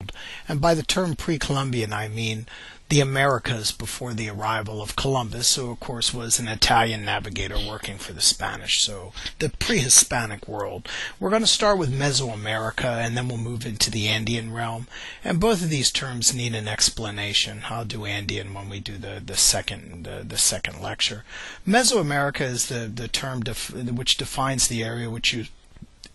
world. And by the term pre-Columbian, I mean the Americas before the arrival of Columbus, who of course was an Italian navigator working for the Spanish, so the pre-Hispanic world. We're going to start with Mesoamerica, and then we'll move into the Andean realm, and both of these terms need an explanation. I'll do Andean when we do the second lecture. Mesoamerica is the term which defines the area which you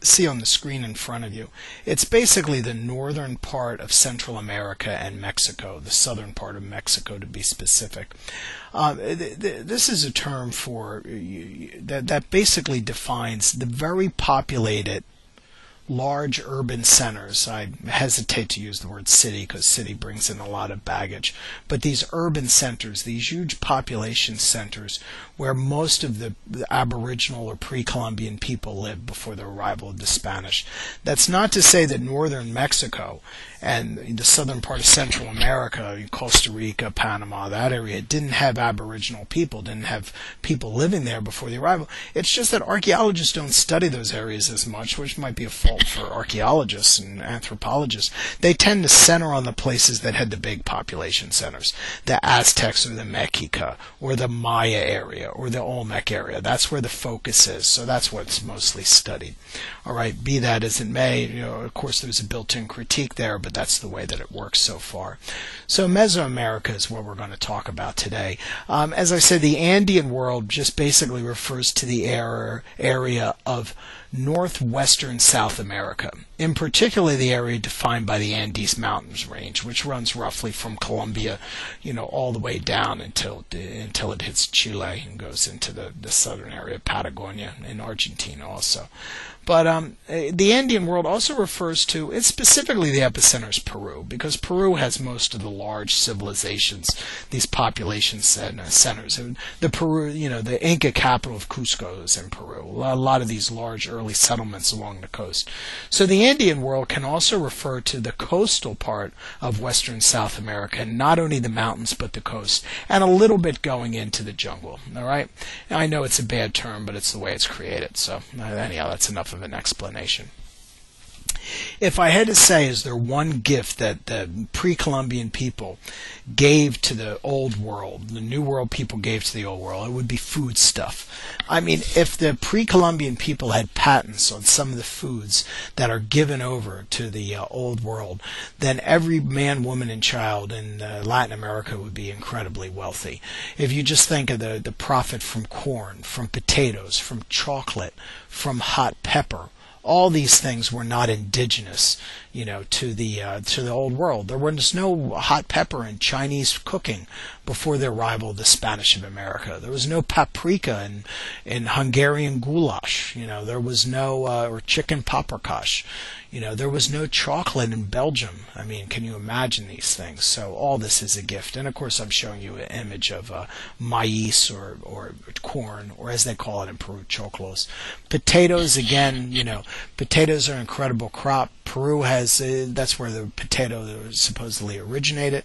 see on the screen in front of you. It's basically the northern part of Central America and Mexico, the southern part of Mexico to be specific. This is a term for that basically defines the very populated large urban centers. I hesitate to use the word city because city brings in a lot of baggage, but these urban centers, these huge population centers where most of the Aboriginal or pre-Columbian people lived before the arrival of the Spanish. That's not to say that northern Mexico and the southern part of Central America, Costa Rica, Panama, that area, didn't have Aboriginal people, didn't have people living there before the arrival. It's just that archaeologists don't study those areas as much, which might be a fault for archaeologists and anthropologists. They tend to center on the places that had the big population centers, the Aztecs or the Mexica or the Maya area or the Olmec area. That's where the focus is, so that's what's mostly studied. All right, be that as it may, of course there's a built-in critique there, but that's the way that it works so far. So Mesoamerica is what we're going to talk about today. As I said, the Andean world just basically refers to the area of northwestern South America, in particular the area defined by the Andes Mountains range, which runs roughly from Colombia, all the way down until it hits Chile and goes into the southern area of Patagonia and Argentina also. But the Andean world also refers to, it's specifically the epicenter is Peru, because Peru has most of the large civilizations, these population centers. The Peru, the Inca capital of Cusco is in Peru. A lot of these large early settlements along the coast. So the Andean world can also refer to the coastal part of western South America, not only the mountains but the coast, and a little bit going into the jungle. All right. Now, I know it's a bad term, but it's the way it's created. So anyhow, that's enough of an explanation. If I had to say, is there one gift that the pre-Columbian people gave to the old world, the new world people gave to the old world, it would be food stuff. I mean, if the pre-Columbian people had patents on some of the foods that are given over to the old world, then every man, woman, and child in Latin America would be incredibly wealthy. If you just think of the profit from corn, from potatoes, from chocolate, from hot pepper, all these things were not indigenous, to the old world. There was no hot pepper in Chinese cooking before the arrival of the Spanish of America. There was no paprika in Hungarian goulash. There was no or chicken paprikash. There was no chocolate in Belgium. I mean, can you imagine these things? So all this is a gift. And of course, I'm showing you an image of maize or corn, or as they call it in Peru, choclos. Potatoes, again, potatoes are an incredible crop. Peru has, that's where the potato supposedly originated.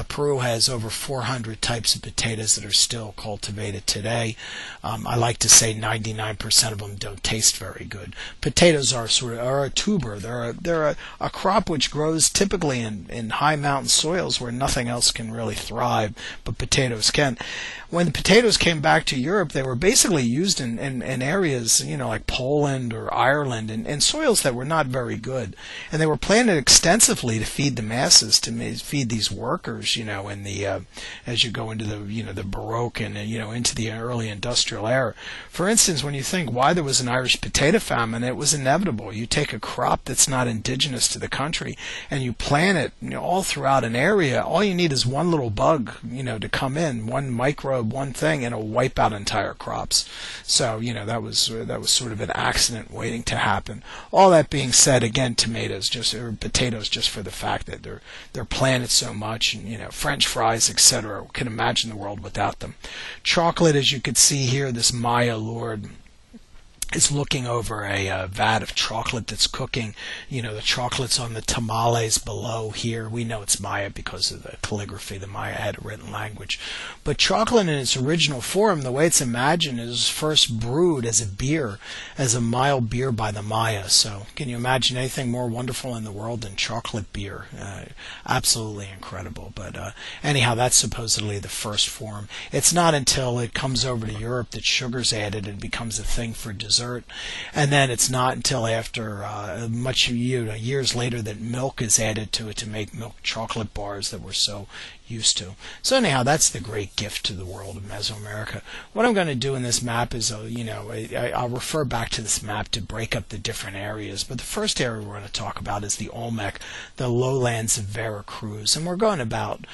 Peru has over 400 types of potatoes that are still cultivated today. I like to say 99% of them don't taste very good. Potatoes are a tuber. They're a crop which grows typically in high mountain soils where nothing else can really thrive, but potatoes can. When the potatoes came back to Europe, they were basically used in areas, like Poland or Ireland, in soils that were not very good. And they were planted extensively to feed the masses, to feed these workers, in the as you go into the Baroque and into the early industrial era. For instance, when you think why there was an Irish potato famine, it was inevitable. You take a crop that's not indigenous to the country and you plant it all throughout an area. All you need is one little bug, to come in, one microbe, one thing, and it'll wipe out entire crops. So that was sort of an accident waiting to happen. All that being said, again, potatoes just for the fact that they're planted so much, and French fries, etc. Can imagine the world without them. Chocolate, as you could see here, this Maya lord is looking over a vat of chocolate that's cooking. You know, the chocolate's on the tamales below here. We know it's Maya because of the calligraphy. The Maya had a written language. But chocolate in its original form, the way it's imagined, is first brewed as a beer, as a mild beer by the Maya. So can you imagine anything more wonderful in the world than chocolate beer? Absolutely incredible. But anyhow, that's supposedly the first form. It's not until it comes over to Europe that sugar's added and becomes a thing for dessert. And then it's not until after years later that milk is added to it to make milk chocolate bars that we're so used to. So anyhow, that's the great gift to the world of Mesoamerica. What I'm going to do in this map is, I'll refer back to this map to break up the different areas. But the first area we're going to talk about is the Olmec, the lowlands of Veracruz, and we're going about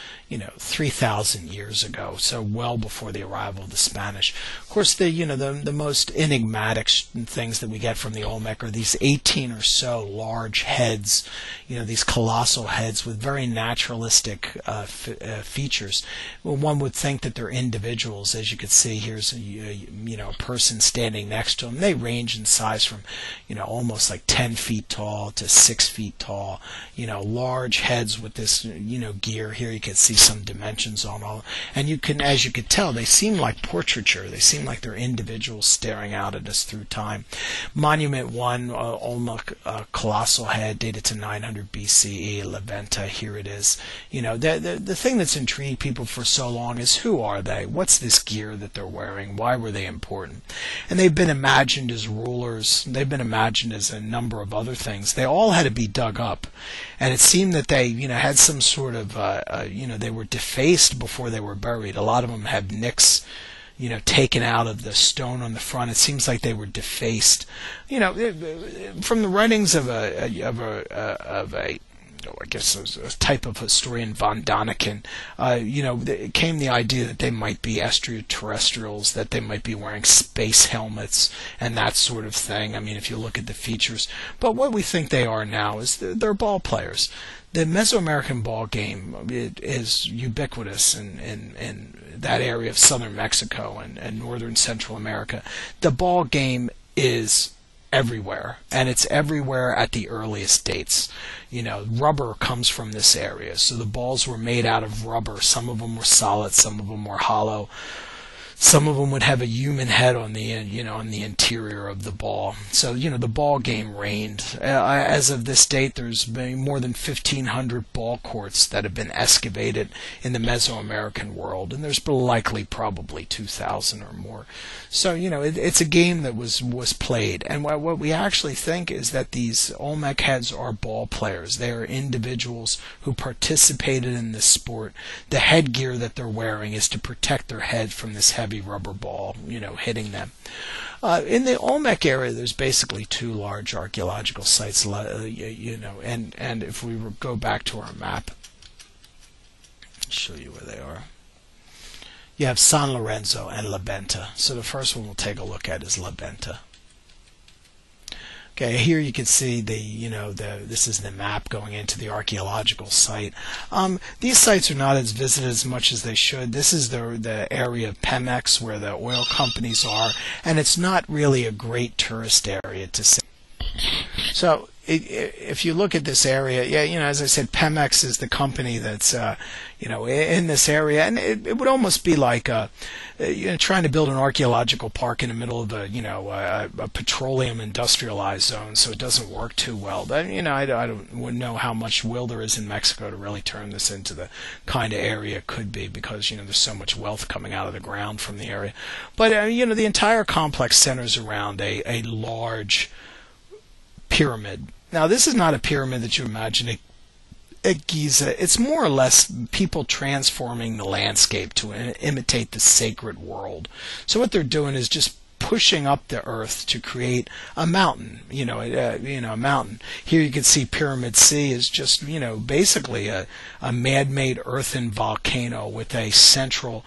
3,000 years ago, so well before the arrival of the Spanish. Of course, the most enigmatic things that we get from the Olmec are these 18 or so large heads, these colossal heads with very naturalistic features. Well, one would think that they're individuals. As you can see, here's a person standing next to them. They range in size from almost like 10 feet tall to 6 feet tall. Large heads with this gear. Here you can see some dimensions on all, and as you could tell, they seem like portraiture. They seem like they're individuals staring out at us through time. Monument 1, Olmec colossal head, dated to 900 BCE, La Venta. Here it is. The thing that's intrigued people for so long is, who are they? What's this gear that they're wearing? Why were they important? And they've been imagined as rulers. They've been imagined as a number of other things. They all had to be dug up, and it seemed that they, had some sort of, they were defaced before they were buried. A lot of them have nicks, taken out of the stone on the front. It seems like they were defaced. From the writings of I guess a type of historian, von Daniken, it came the idea that they might be extraterrestrials, that they might be wearing space helmets and that sort of thing. I mean, if you look at the features. But what we think they are now is they're ball players. The Mesoamerican ball game is ubiquitous in that area of southern Mexico and northern Central America. The ball game is everywhere, and it's everywhere at the earliest dates. Rubber comes from this area, so the balls were made out of rubber. Some of them were solid, some of them were hollow. Some of them would have a human head on the on the interior of the ball. So the ball game reigned. As of this date, there's been more than 1,500 ball courts that have been excavated in the Mesoamerican world, and there's likely probably 2,000 or more. So it's a game that was played, and what we actually think is that these Olmec heads are ball players. They are individuals who participated in this sport. The headgear that they're wearing is to protect their head from this heavy rubber ball, hitting them. In the Olmec area, there's basically two large archaeological sites, and if we go back to our map, I'll show you where they are. You have San Lorenzo and La Venta. So the first one we'll take a look at is La Venta. Okay, here you can see this is the map going into the archaeological site. These sites are not as visited as much as they should. This is the area of Pemex where the oil companies are, and it's not really a great tourist area to see. So if you look at this area, as I said, Pemex is the company that's in this area, and it would almost be like trying to build an archaeological park in the middle of a petroleum industrialized zone, so it doesn't work too well. But wouldn't know how much will there is in Mexico to really turn this into the kind of area it could be, because there's so much wealth coming out of the ground from the area. But the entire complex centers around a large pyramid. Now, this is not a pyramid that you imagine at Giza. It's more or less people transforming the landscape to imitate the sacred world. So what they're doing is just pushing up the earth to create a mountain, a mountain. Here you can see Pyramid C is just, basically a man-made earthen volcano with a central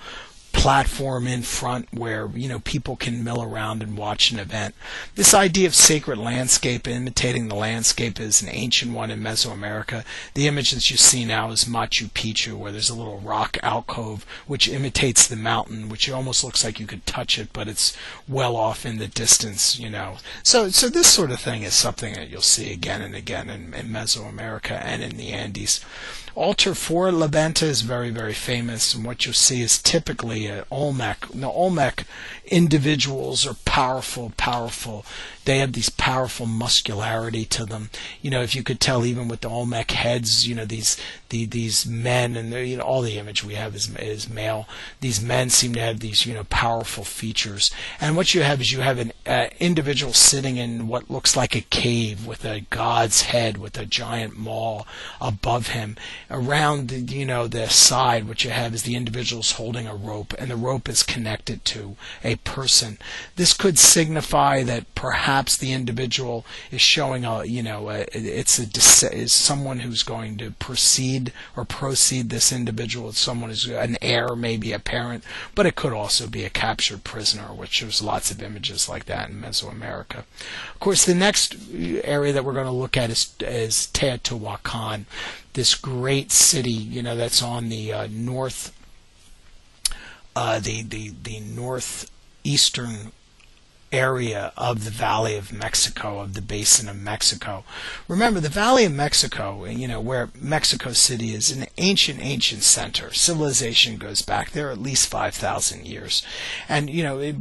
platform in front where people can mill around and watch an event. This idea of sacred landscape, imitating the landscape, is an ancient one in Mesoamerica. The image that you see now is Machu Picchu, where there's a little rock alcove which imitates the mountain, which almost looks like you could touch it, but it's well off in the distance. So this sort of thing is something that you'll see again and again in Mesoamerica and in the Andes. Altar for La Venta is very, very famous, and what you'll see is typically an Olmec. The Olmec individuals are powerful. They have these powerful muscularity to them. If you could tell, even with the Olmec heads, these men, and all the image we have is male. These men seem to have these powerful features. And what you have is an individual sitting in what looks like a cave with a god's head with a giant maw above him. Around the side, what you have is the individual's holding a rope, and the rope is connected to a person. This could signify that perhaps the individual is showing is someone who's going to proceed this individual. It's someone who's an heir, maybe a parent, but it could also be a captured prisoner, which there's lots of images like that in Mesoamerica. Of course, the next area that we're going to look at is Teotihuacan, this great city, that's on the the northeastern area of the Valley of Mexico, of the Basin of Mexico. Remember, the Valley of Mexico, where Mexico City is, an ancient center. Civilization goes back there at least 5,000 years. And,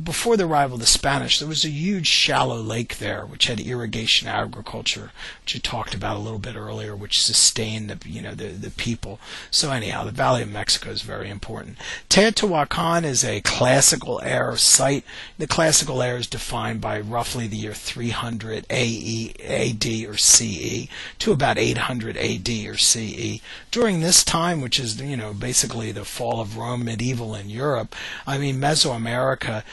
before the arrival of the Spanish, there was a huge shallow lake there, which had irrigation agriculture, which you talked about a little bit earlier, which sustained the people. So anyhow, the Valley of Mexico is very important. Teotihuacan is a classical era site. The classical era is defined by roughly the year 300 AD or CE to about 800 AD or CE. During this time, which is basically the fall of Rome, medieval in Europe, Mesoamerica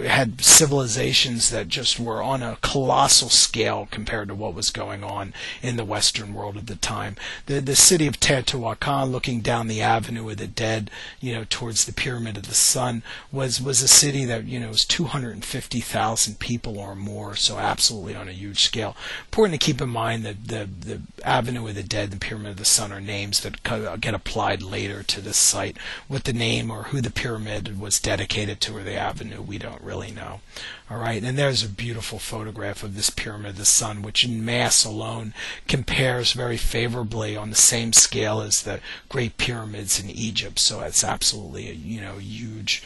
had civilizations that just were on a colossal scale compared to what was going on in the Western world at the time. The city of Teotihuacan, looking down the Avenue of the Dead, towards the Pyramid of the Sun, was a city that was 250,000 people or more, so absolutely on a huge scale. Important to keep in mind that the Avenue of the Dead, the Pyramid of the Sun, are names that get applied later to this site. What the name or who the pyramid was dedicated to or the avenue, we don't really know. All right, and there's a beautiful photograph of this Pyramid of the Sun, which in mass alone compares very favorably on the same scale as the Great Pyramids in Egypt. So it's absolutely a huge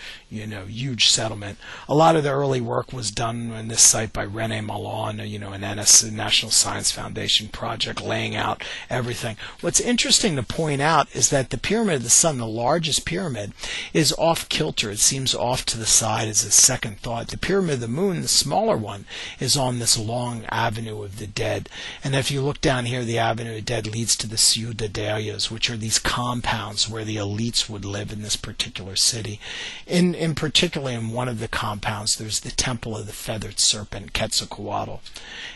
settlement. A lot of the early work was done on this site by René Malon, an National Science Foundation project, laying out everything. What's interesting to point out is that the Pyramid of the Sun, the largest pyramid, is off kilter. It seems off to the side as a second thought. The Pyramid of the Moon, the smaller one, is on this long Avenue of the Dead. And if you look down here, the Avenue of the Dead leads to the ciudadelas, which are these compounds where the elites would live in this particular city. In particular, in one of the compounds, there's the Temple of the Feathered Serpent, Quetzalcoatl.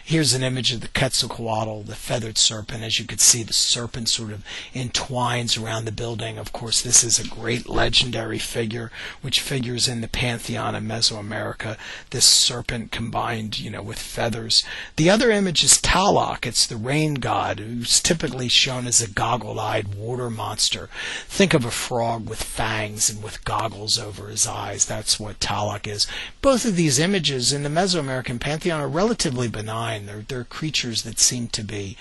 Here's an image of the Quetzalcoatl, the feathered serpent. As you can see, the serpent sort of entwines around the building. Of course, this is a great legendary figure, which figures in the pantheon of Mesoamerica. This serpent combined, with feathers. The other image is Tlaloc. It's the rain god, who's typically shown as a goggle-eyed water monster. Think of a frog with fangs and with goggles over his eyes. That's what Tlaloc is. Both of these images in the Mesoamerican pantheon are relatively benign. They're creatures that seem to be,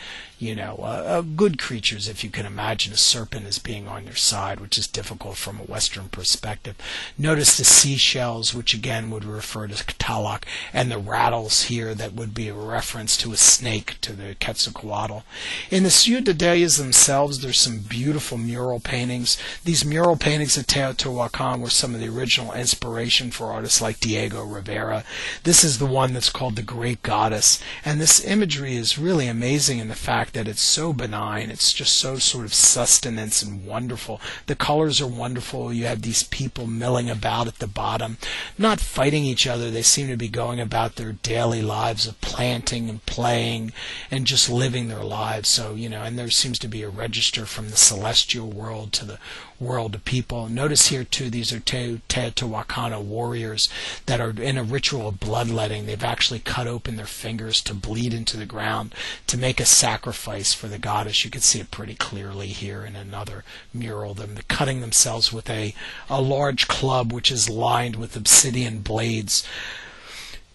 good creatures, if you can imagine a serpent as being on your side, which is difficult from a Western perspective. Notice the seashells, which again would refer to Tlaloc, and the rattles here that would be a reference to a snake, to the Quetzalcoatl. In the ciudadelas themselves, there's some beautiful mural paintings. These mural paintings at Teotihuacan were some of the original inspiration for artists like Diego Rivera. This is the one that's called the Great Goddess, and this imagery is really amazing in the fact that it's so benign. It's just so sort of sustenance and wonderful. The colors are wonderful. You have these people milling about at the bottom, not fighting each other. They seem to be going about their daily lives of planting and playing and just living their lives. So, and there seems to be a register from the celestial world to the world of people. Notice here too, these are Teotihuacana warriors that are in a ritual of bloodletting. They've actually cut open their fingers to bleed into the ground to make a sacrifice for the goddess. You can see it pretty clearly here in another mural. Them cutting themselves with a large club which is lined with obsidian blades.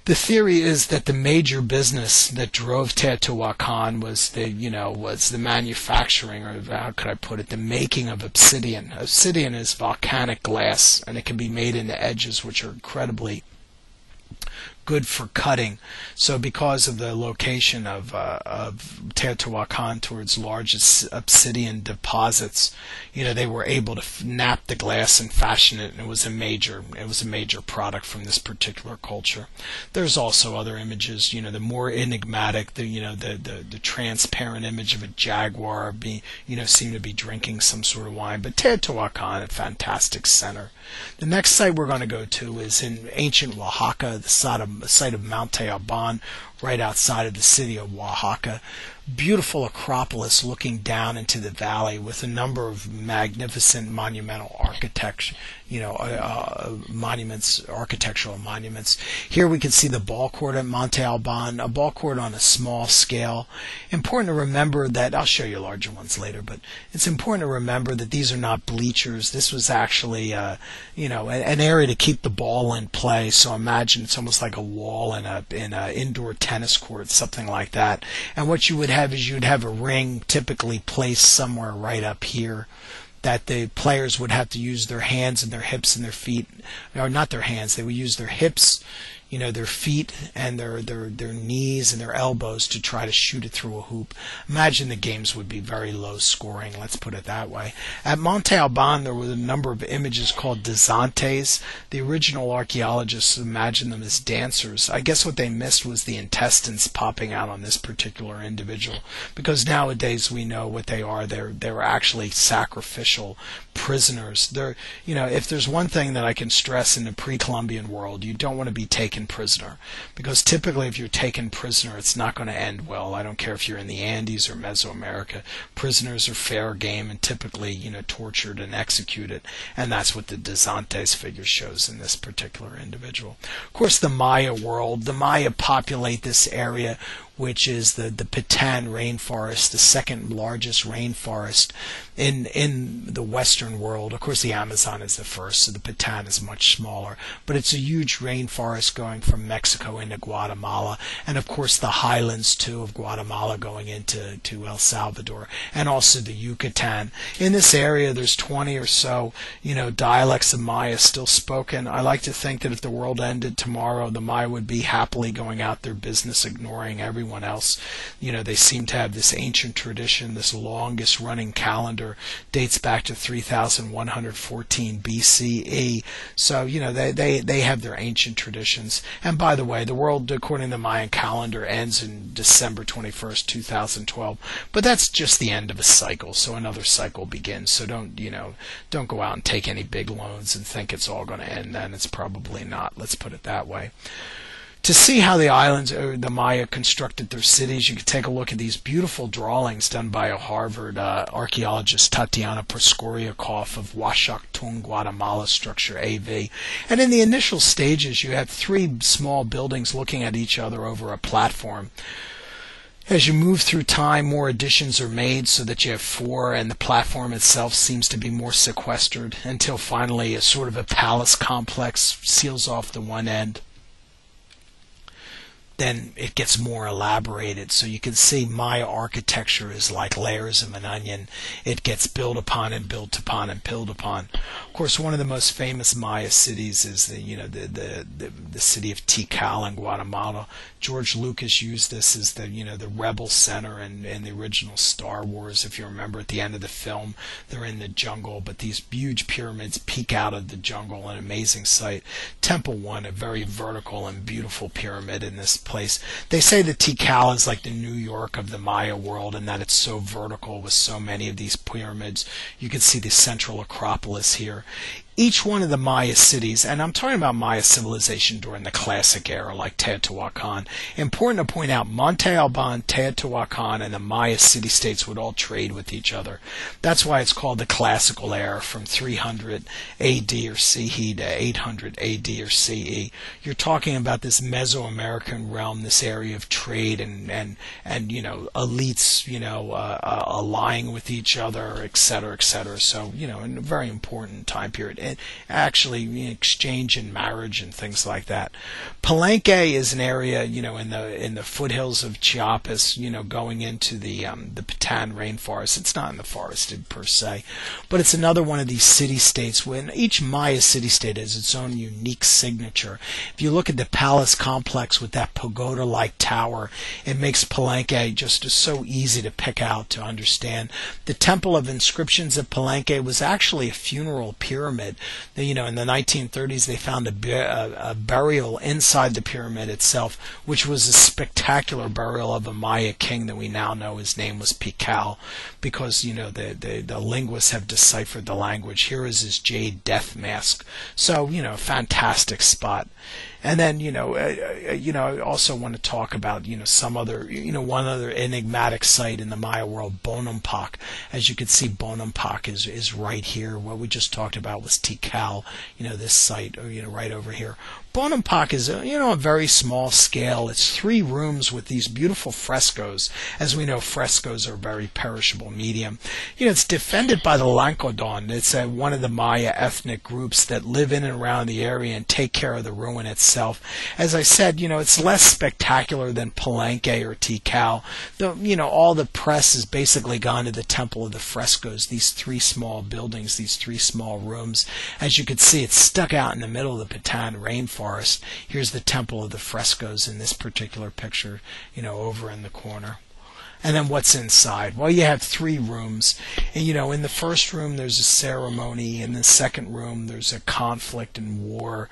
The theory is that the major business that drove Teotihuacan was the manufacturing, or how could I put it, the making of obsidian. Obsidian is volcanic glass, and it can be made into edges which are incredibly good for cutting. So because of the location of Teotihuacan towards large obsidian deposits, they were able to nap the glass and fashion it, and it was a major product from this particular culture. There's also other images, the more enigmatic, the transparent image of a jaguar seem to be drinking some sort of wine. But Teotihuacan, a fantastic center. The next site we're going to go to is in ancient Oaxaca, the site of Monte Alban, right outside of the city of Oaxaca. Beautiful acropolis looking down into the valley with a number of magnificent monumental architecture, architectural monuments. Here we can see the ball court at Monte Alban, a ball court on a small scale. Important to remember that, I'll show you larger ones later, but it's important to remember that these are not bleachers. This was actually, an area to keep the ball in play. So imagine it's almost like a wall in a indoor tennis court, something like that. And what you would have is you'd have a ring typically placed somewhere right up here that the players would have to use their hands and their hips and their feet, or not their hands, they would use their hips, their feet and their knees and their elbows to try to shoot it through a hoop. Imagine the games would be very low scoring, let's put it that way. At Monte Alban, there were a number of images called danzantes. The original archaeologists imagined them as dancers. I guess what they missed was the intestines popping out on this particular individual, because nowadays we know what they are. They're actually sacrificial prisoners. If there's one thing that I can stress in the pre-Columbian world, you don't want to be taken prisoner, because typically if you're taken prisoner, it's not going to end well. I don't care if you're in the Andes or Mesoamerica. Prisoners are fair game and typically tortured and executed, and that's what the danzantes figure shows in this particular individual. Of course, the Maya world, the Maya populate this area, which is the Petan rainforest, the second largest rainforest in the Western world. Of course, the Amazon is the first, so the Petan is much smaller. But it's a huge rainforest going from Mexico into Guatemala, and of course the highlands too of Guatemala going into El Salvador, and also the Yucatan. In this area, there's 20 or so, dialects of Maya still spoken. I like to think that if the world ended tomorrow, the Maya would be happily going out their business, ignoring everyone else. They seem to have this ancient tradition. This longest running calendar dates back to 3114 BCE. So, they have their ancient traditions. And by the way, the world, according to the Mayan calendar, ends in December 21st, 2012. But that's just the end of a cycle, so another cycle begins. So don't go out and take any big loans and think it's all going to end then. It's probably not. Let's put it that way. To see how the islands, or the Maya, constructed their cities, you can take a look at these beautiful drawings done by a Harvard archaeologist, Tatiana Proskoryakov, of Huashactún, Guatemala, structure AV. And in the initial stages, you have three small buildings looking at each other over a platform. As you move through time, more additions are made so that you have four, and the platform itself seems to be more sequestered, until finally a sort of a palace complex seals off the one end. Then it gets more elaborated. So you can see Maya architecture is like layers of an onion. It gets built upon and built upon and built upon. Of course, one of the most famous Maya cities is the city of Tikal in Guatemala. George Lucas used this as the rebel center in the original Star Wars. If you remember, at the end of the film, they're in the jungle, but these huge pyramids peek out of the jungle, an amazing sight. Temple 1, a very vertical and beautiful pyramid in this place. They say that Tikal is like the New York of the Maya world, and that it's so vertical with so many of these pyramids. You can see the central Acropolis here. Each one of the Maya cities, and I'm talking about Maya civilization during the classic era like Teotihuacan, important to point out Monte Alban, Teotihuacan, and the Maya city-states would all trade with each other. That's why it's called the classical era, from 300 AD or CE to 800 AD or CE. You're talking about this Mesoamerican realm, this area of trade and elites, allying with each other, et cetera, et cetera. So, in a very important time period. And actually, exchange and marriage and things like that. Palenque is an area, in the foothills of Chiapas, going into the Patan rainforest. It's not in the forest per se, but it's another one of these city-states. When each Maya city-state has its own unique signature. If you look at the palace complex with that pagoda-like tower, it makes Palenque just so easy to pick out, to understand. The Temple of Inscriptions at Palenque was actually a funeral pyramid. In the 1930s, they found a burial inside the pyramid itself, which was a spectacular burial of a Maya king that we now know his name was Tikal, because the linguists have deciphered the language. Here is his jade death mask. So fantastic spot. And then, I also want to talk about, some other, one other enigmatic site in the Maya world, Bonampak. As you can see, Bonampak is right here. What we just talked about was Tikal, this site, right over here. Bonampak is a very small scale. It's 3 rooms with these beautiful frescoes. As we know, frescoes are a very perishable medium. It's defended by the Lancodon. It's one of the Maya ethnic groups that live in and around the area and take care of the ruin itself. As I said, it's less spectacular than Palenque or Tikal. All the press has basically gone to the Temple of the Frescoes, these 3 small buildings, these 3 small rooms. As you can see, it's stuck out in the middle of the Patan rainforest. Here's the Temple of the Frescoes in this particular picture, over in the corner. And then what's inside? Well, you have 3 rooms. And, in the first room, there's a ceremony. In the second room, there's a conflict and war,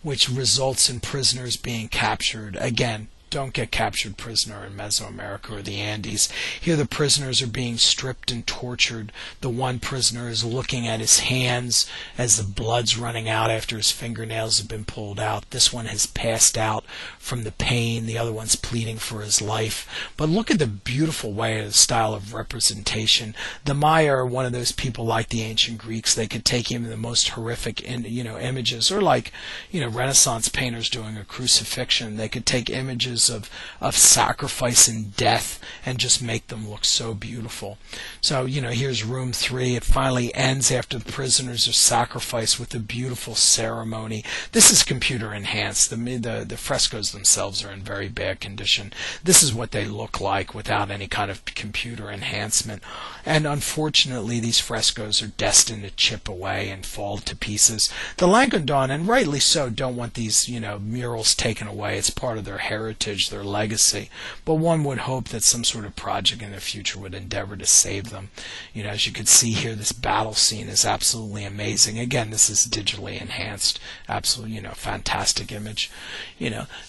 which results in prisoners being captured. Again, don't get captured prisoner in Mesoamerica or the Andes. Here the prisoners are being stripped and tortured. The one prisoner is looking at his hands as the blood's running out after his fingernails have been pulled out. This one has passed out from the pain. The other one's pleading for his life. But look at the beautiful way, the style of representation. The Maya are one of those people like the ancient Greeks. They could take even the most horrific images, or like Renaissance painters doing a crucifixion. They could take images of sacrifice and death and just make them look so beautiful. So, here's room 3. It finally ends after the prisoners are sacrificed with a beautiful ceremony. This is computer enhanced. The frescoes themselves are in very bad condition. This is what they look like without any kind of computer enhancement. And unfortunately, these frescoes are destined to chip away and fall to pieces. The Lancodon, and rightly so, don't want these, murals taken away. It's part of their heritage, their legacy. But one would hope that some sort of project in the future would endeavor to save them. As you can see here, this battle scene is absolutely amazing. Again, this is digitally enhanced. Absolutely, fantastic image.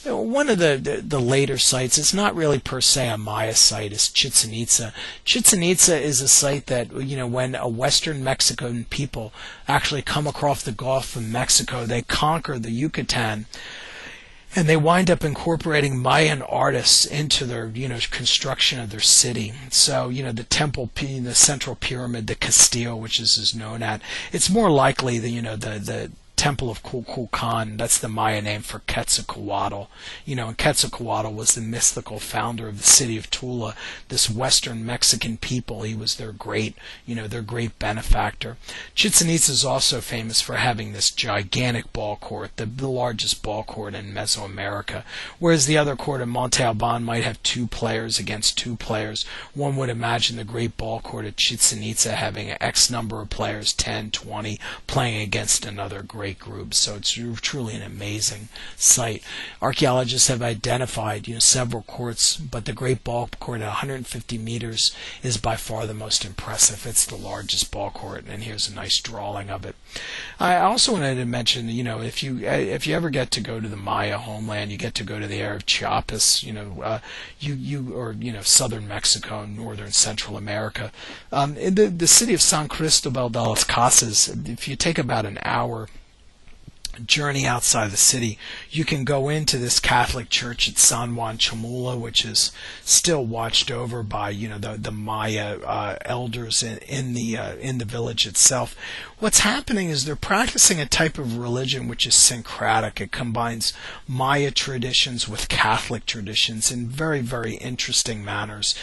One of the later sites, it's not really per se a Maya site, is Chichen Itza. Chichen Itza is a site that, when a Western Mexican people actually come across the Gulf of Mexico, they conquer the Yucatan. And they wind up incorporating Mayan artists into their, construction of their city. So, the temple, the central pyramid, the Castillo, which is known at, it's more likely the Temple of Kukulkan. That's the Maya name for Quetzalcoatl. And Quetzalcoatl was the mystical founder of the city of Tula, this Western Mexican people. He was their great benefactor. Chichen Itza is also famous for having this gigantic ball court, the largest ball court in Mesoamerica, whereas the other court in Monte Alban might have 2 players against 2 players. One would imagine the great ball court at Chichen Itza having X number of players, 10, 20, playing against another great great group. So it's truly an amazing site. Archaeologists have identified, several courts, but the Great Ball Court at 150 meters is by far the most impressive. It's the largest ball court, and here's a nice drawing of it. I also wanted to mention, if you ever get to go to the Maya homeland, you get to go to the area of Chiapas, southern Mexico, northern Central America. In the city of San Cristobal de las Casas, if you take about an hour journey outside the city, you can go into this Catholic church at San Juan Chamula, which is still watched over by the Maya elders in the village itself. What's happening is they're practicing a type of religion which is syncretic. It combines Maya traditions with Catholic traditions in very, very interesting manners.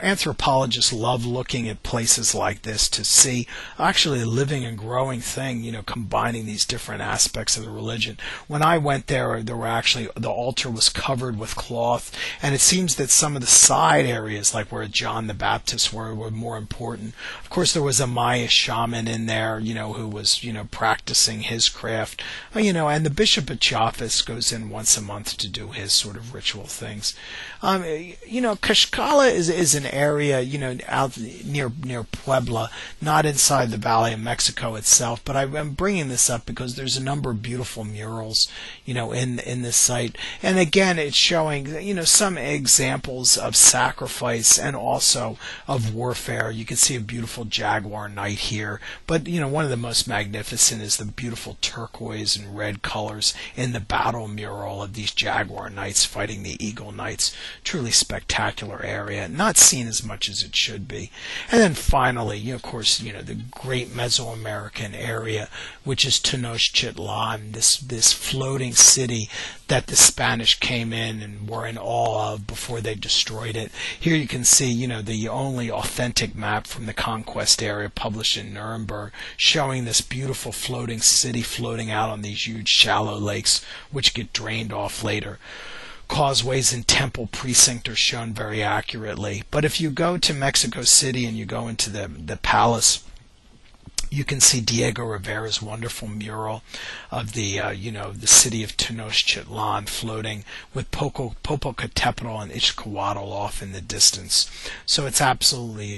Anthropologists love looking at places like this to see actually a living and growing thing, combining these different aspects of the religion. When I went there were actually, the altar was covered with cloth, and it seems that some of the side areas, like where John the Baptist were more important. Of course, there was a Maya shaman in there, who was, practicing his craft, and the Bishop of Chiapas goes in once a month to do his sort of ritual things. Caxcala is an area, out near Puebla, not inside the Valley of Mexico itself, but I'm bringing this up because there's a number of beautiful murals, in this site. And again, it's showing, some examples of sacrifice and also of warfare. You can see a beautiful jaguar knight here, but, one of the most magnificent is the beautiful turquoise and red colors in the battle mural of these jaguar knights fighting the eagle knights. Truly spectacular area, not seen as much as it should be. And then finally, of course, the great Mesoamerican area, which is Tenochtitlan, this floating city that the Spanish came in and were in awe of before they destroyed it. Here you can see, the only authentic map from the conquest area published in Nuremberg, showing this beautiful floating city floating out on these huge shallow lakes, which get drained off later. Causeways and temple precinct are shown very accurately. But if you go to Mexico City and you go into the palace, you can see Diego Rivera's wonderful mural of the city of Tenochtitlan floating with Popocatépetl and Ixtacatl off in the distance. So it's absolutely,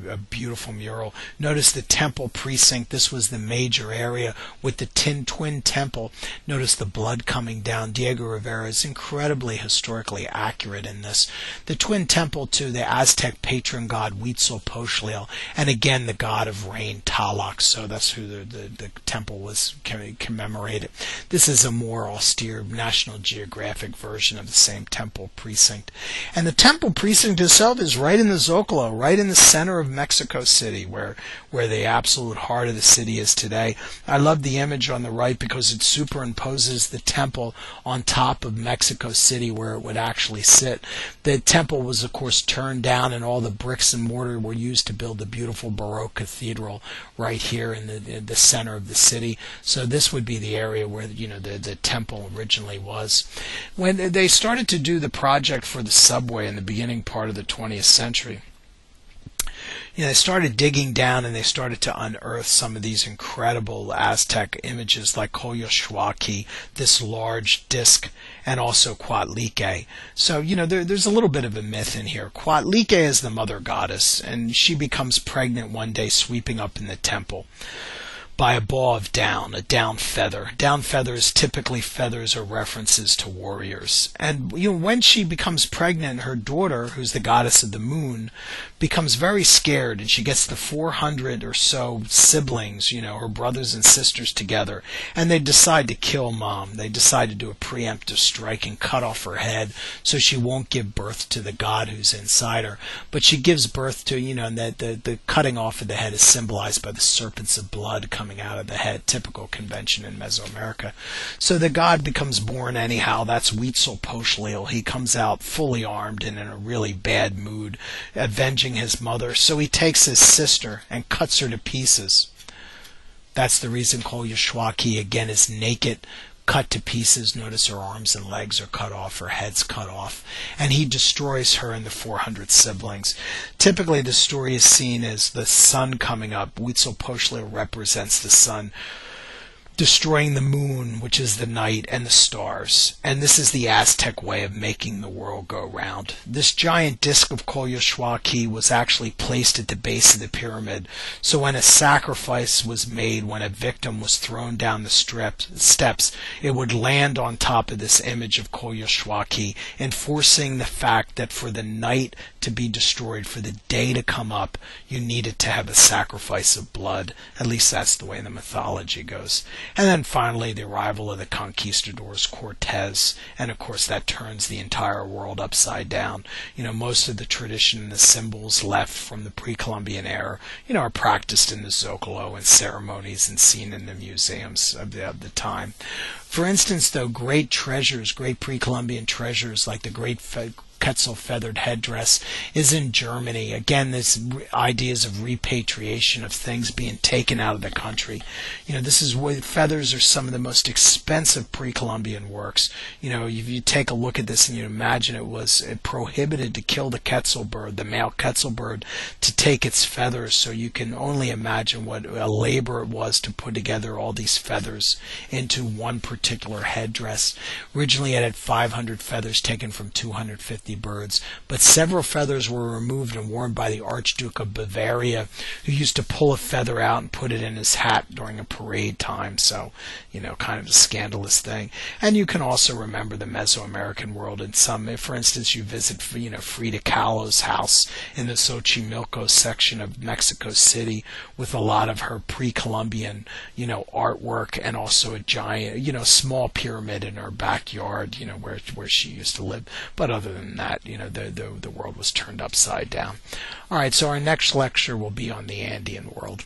a beautiful mural. Notice the temple precinct. This was the major area with the twin temple. Notice the blood coming down. Diego Rivera is incredibly historically accurate in this. The twin temple to the Aztec patron god Huitzilopochtli, and again the god of rain Tlaloc. So that's who the temple was commemorated. This is a more austere National Geographic version of the same temple precinct. And the temple precinct itself is right in the Zocalo, right in the center of Mexico City, where the absolute heart of the city is today. I love the image on the right because it superimposes the temple on top of Mexico City where it would actually sit. The temple was, of course, turned down, and all the bricks and mortar were used to build the beautiful Baroque cathedral right here in the center of the city. So this would be the area where the temple originally was. When they started to do the project for the subway in the beginning part of the 20th century, they started digging down and they started to unearth some of these incredible Aztec images like Coyolxauhqui, this large disc, and also Coatlique. So, there's a little bit of a myth in here. Coatlique is the mother goddess, and she becomes pregnant one day sweeping up in the temple by a ball of down, a down feather. Down feathers, typically feathers are references to warriors. And when she becomes pregnant, her daughter, who's the goddess of the moon, becomes very scared, and she gets the 400 or so siblings, her brothers and sisters together, and they decide to kill mom. They decide to do a preemptive strike and cut off her head so she won't give birth to the god who's inside her. But she gives birth to, and the cutting off of the head is symbolized by the serpents of blood coming out of the head, typical convention in Mesoamerica. So the god becomes born anyhow. That's Huitzilopochtli. He comes out fully armed and in a really bad mood, avenging his mother. So he takes his sister and cuts her to pieces. That's the reason Coyolxauhqui again is naked, cut to pieces. Notice her arms and legs are cut off, her head's cut off, and he destroys her and the 400 siblings. Typically the story is seen as the sun coming up. Huitzilopochtli represents the sun destroying the moon, which is the night, and the stars. And this is the Aztec way of making the world go round. This giant disk of Coyolxauhqui was actually placed at the base of the pyramid, so when a sacrifice was made, when a victim was thrown down the steps, it would land on top of this image of Coyolxauhqui, enforcing the fact that for the night to be destroyed, for the day to come up, you needed to have a sacrifice of blood. At least that's the way the mythology goes. And then finally, the arrival of the conquistadors, Cortez, and of course that turns the entire world upside down. Most of the tradition and the symbols left from the pre-Columbian era, are practiced in the Zocalo and ceremonies and seen in the museums of the time. For instance, though, great treasures, great pre-Columbian treasures like the great Quetzal feathered headdress is in Germany. Again, this ideas of repatriation of things being taken out of the country. This is where feathers are some of the most expensive pre-Columbian works. If you take a look at this and you imagine it was prohibited to kill the Quetzal bird, the male Quetzal bird, to take its feathers. So you can only imagine what a labor it was to put together all these feathers into one particular headdress. Originally, it had 500 feathers taken from 250 birds, but several feathers were removed and worn by the Archduke of Bavaria, who used to pull a feather out and put it in his hat during a parade time. So, kind of a scandalous thing. And you can also remember the Mesoamerican world in some. For instance, you visit, Frida Kahlo's house in the Xochimilco section of Mexico City with a lot of her pre-Columbian, artwork, and also a giant, small pyramid in her backyard, where she used to live. But other than that, the world was turned upside down. All right, so our next lecture will be on the Andean world.